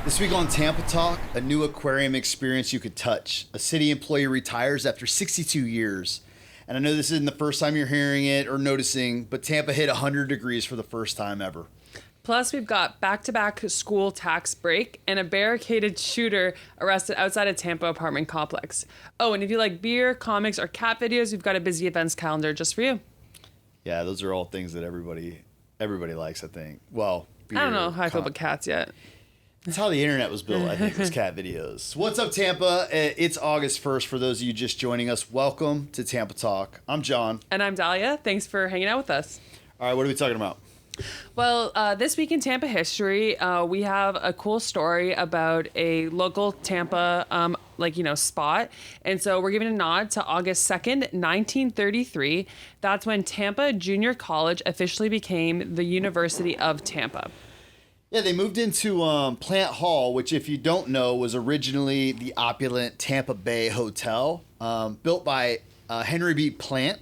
This week on Tampa Talk, a new aquarium experience you could touch. A city employee retires after 62 years. And I know this isn't the first time you're hearing it or noticing, but Tampa hit 100 degrees for the first time ever. Plus, we've got back-to-back school tax break and a barricaded shooter arrested outside a Tampa apartment complex. Oh, and if you like beer, comics, or cat videos, we've got a busy events calendar just for you. Yeah, those are all things that everybody likes, I think. Well, beer, I don't know how I feel about cats yet. That's how the internet was built, I think, was cat videos. What's up, Tampa? It's August 1st. For those of you just joining us, welcome to Tampa Talk. I'm John. And I'm Dahlia. Thanks for hanging out with us. All right, what are we talking about? Well, this week in Tampa history, we have a cool story about a local Tampa, spot. And so we're giving a nod to August 2nd, 1933. That's when Tampa Junior College officially became the University of Tampa. Yeah, they moved into Plant Hall, which, if you don't know, was originally the opulent Tampa Bay Hotel, built by Henry B. Plant.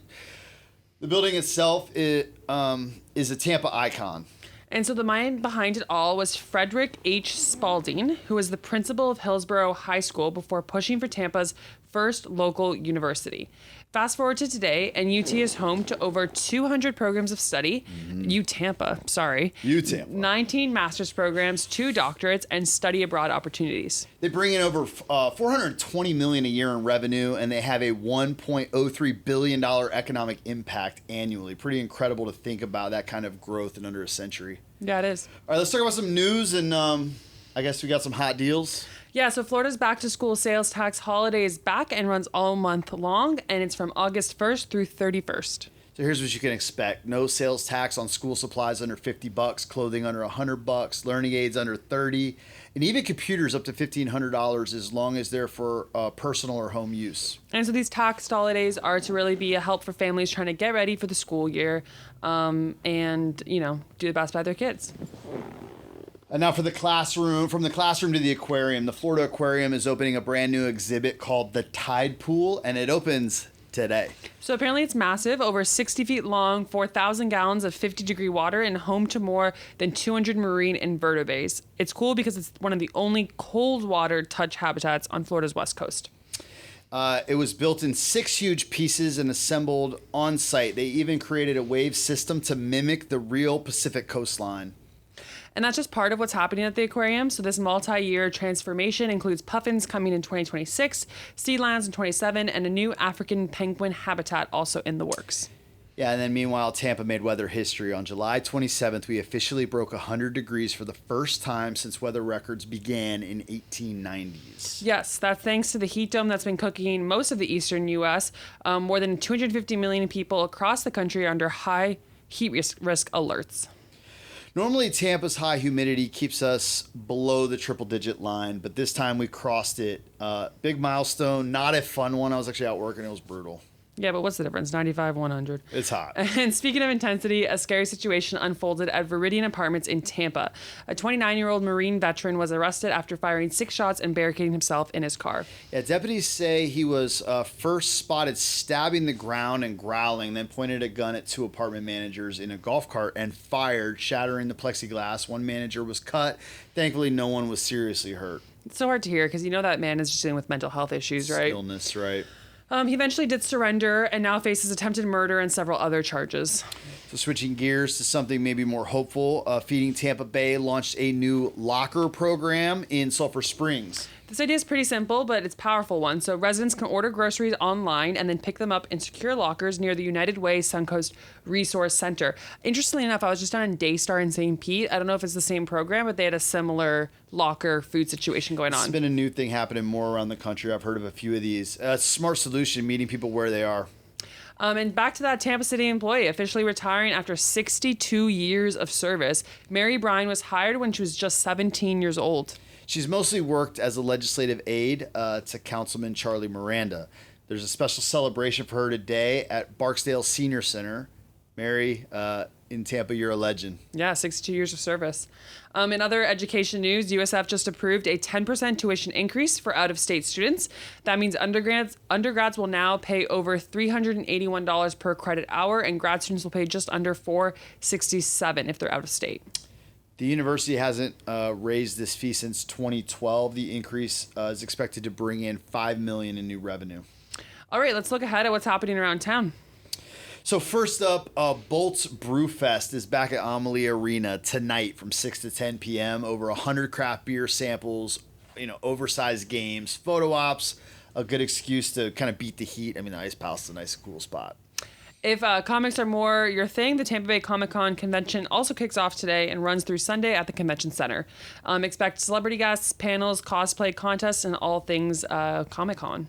The building itself is a Tampa icon. And so the mind behind it all was Frederick H. Spalding, who was the principal of Hillsborough High School before pushing for Tampa's first local university. Fast forward to today, and UT is home to over 200 programs of study. UTampa. 19 master's programs, 2 doctorates, and study abroad opportunities. They bring in over $420 million a year in revenue, and they have a $1.03 billion economic impact annually. Pretty incredible to think about that kind of growth in under a century. Yeah, it is. All right, let's talk about some news, and I guess we got some hot deals. Yeah, so Florida's back-to-school sales tax holiday is back and runs all month long, and it's from August 1st through 31st. So here's what you can expect. No sales tax on school supplies under $50, clothing under $100, learning aids under $30, and even computers up to $1,500 as long as they're for personal or home use. And so these tax holidays are to really be a help for families trying to get ready for the school year and, do the best by their kids. And now from the classroom to the aquarium. The Florida Aquarium is opening a brand new exhibit called the Tide Pool, and it opens today. So apparently it's massive, over 60 feet long, 4,000 gallons of 50-degree water, and home to more than 200 marine invertebrates. It's cool because it's one of the only cold water touch habitats on Florida's west coast. It was built in 6 huge pieces and assembled on site. They even created a wave system to mimic the real Pacific coastline. And that's just part of what's happening at the aquarium. So this multi-year transformation includes puffins coming in 2026, sea lions in 27, and a new African penguin habitat also in the works. Yeah, and then meanwhile, Tampa made weather history. On July 27th, we officially broke 100 degrees for the first time since weather records began in 1890s. Yes, that's thanks to the heat dome that's been cooking most of the eastern U.S. More than 250 million people across the country are under high heat risk alerts. Normally, Tampa's high humidity keeps us below the triple-digit line, but this time we crossed it. Big milestone, not a fun one. I was actually out working. It was brutal. Yeah, but what's the difference? 95, 100. It's hot. And speaking of intensity, a scary situation unfolded at Viridian Apartments in Tampa. A 29-year-old Marine veteran was arrested after firing 6 shots and barricading himself in his car. Yeah, deputies say he was first spotted stabbing the ground and growling, then pointed a gun at 2 apartment managers in a golf cart and fired, shattering the plexiglass. 1 manager was cut. Thankfully, no one was seriously hurt. It's so hard to hear because you know that man is just dealing with mental health issues, right? Illness, right? He eventually did surrender and now faces attempted murder and several other charges. So switching gears to something maybe more hopeful, Feeding Tampa Bay launched a new locker program in Sulphur Springs. This idea is pretty simple, but it's a powerful one. So residents can order groceries online and then pick them up in secure lockers near the United Way Suncoast Resource Center. Interestingly enough, I was just down in Daystar in St. Pete. I don't know if it's the same program, but they had a similar locker food situation going on. It's been a new thing happening more around the country. I've heard of a few of these. Smart solution, meeting people where they are. And back to that Tampa City employee officially retiring after 62 years of service. Mary Bryan was hired when she was just 17 years old. She's mostly worked as a legislative aide to Councilman Charlie Miranda. There's a special celebration for her today at Barksdale Senior Center. Mary, in Tampa, you're a legend. Yeah, 62 years of service. In other education news, USF just approved a 10% tuition increase for out-of-state students. That means undergrads will now pay over $381 per credit hour, and grad students will pay just under $467 if they're out of state. The university hasn't raised this fee since 2012. The increase is expected to bring in $5 million in new revenue. All right, let's look ahead at what's happening around town. So first up, Bolt's Brew Fest is back at Amalie Arena tonight from 6 to 10 p.m. Over 100 craft beer samples, oversized games, photo ops, a good excuse to kind of beat the heat. I mean, the Ice Palace is a nice, cool spot. If comics are more your thing, the Tampa Bay Comic-Con convention also kicks off today and runs through Sunday at the convention center. Expect celebrity guests, panels, cosplay contests, and all things Comic-Con.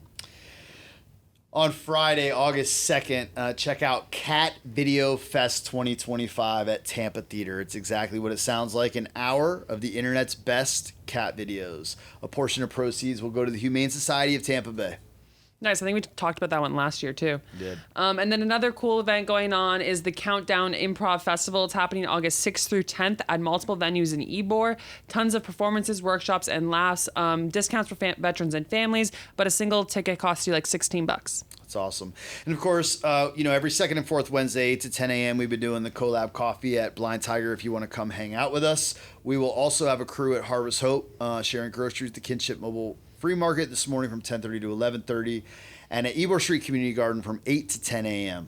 On Friday, August 2nd, check out Cat Video Fest 2025 at Tampa Theater. It's exactly what it sounds like, an hour of the internet's best cat videos. A portion of proceeds will go to the Humane Society of Tampa Bay. Nice. I think we talked about that one last year, too. We did. And then another cool event going on is the Countdown Improv Festival. It's happening August 6th through 10th at multiple venues in Ybor. Tons of performances, workshops, and laughs. Discounts for veterans and families, but a single ticket costs you like $16. That's awesome. And of course, every second and fourth Wednesday, 8 to 10 a.m., we've been doing the collab coffee at Blind Tiger if you want to come hang out with us. We will also have a crew at Harvest Hope sharing groceries at the Kinship Mobile Free Market this morning from 10:30 to 11:30, and at Ybor Street Community Garden from 8 to 10 a.m.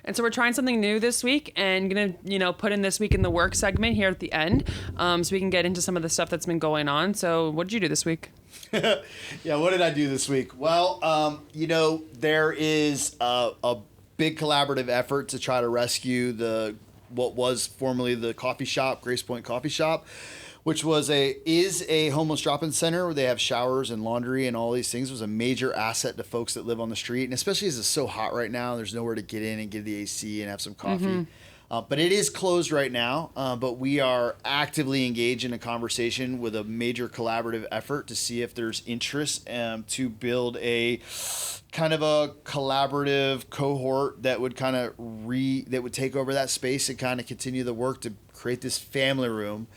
And so we're trying something new this week and gonna, put in this week in the work segment here at the end, so we can get into some of the stuff that's been going on. So what did you do this week? Yeah, what did I do this week? Well, there is a big collaborative effort to try to rescue what was formerly the coffee shop, Grace Point Coffee Shop, which is a homeless drop-in center where they have showers and laundry and all these things. It was a major asset to folks that live on the street, and especially as it's so hot right now, there's nowhere to get in and get the AC and have some coffee. Mm-hmm. But it is closed right now, but we are actively engaged in a conversation with a major collaborative effort to see if there's interest to build a kind of a collaborative cohort that would that would take over that space and kind of continue the work to create this family room,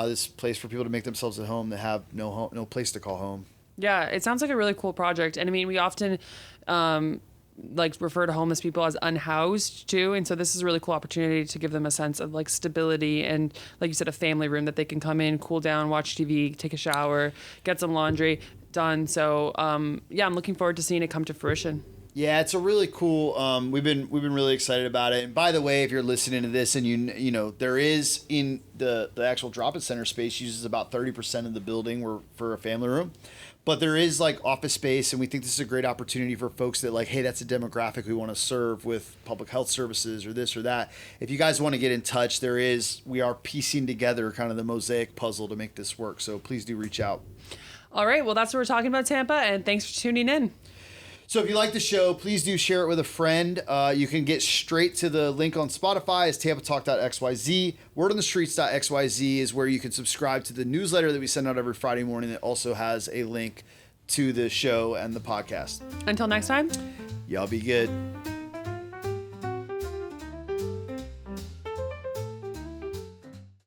this place for people to make themselves at home that have no place to call home. Yeah, it sounds like a really cool project. And I mean, we often refer to homeless people as unhoused too, and so this is a really cool opportunity to give them a sense of stability and, like you said, a family room that they can come in, cool down, watch TV, take a shower, get some laundry done. So I'm looking forward to seeing it come to fruition. Yeah, it's a really cool. We've been really excited about it. And by the way, if you're listening to this and there is in the actual drop-in center space uses about 30% of the building for a family room. But there is office space, and we think this is a great opportunity for folks that hey, that's a demographic we want to serve with public health services or this or that. If you guys want to get in touch, we are piecing together kind of the mosaic puzzle to make this work. So please do reach out. All right, well, that's what we're talking about, Tampa, and thanks for tuning in. So if you like the show, please do share it with a friend. You can get straight to the link on Spotify. It's tampatalk.xyz. Wordonthestreets.xyz is where you can subscribe to the newsletter that we send out every Friday morning that also has a link to the show and the podcast. Until next time. Y'all be good.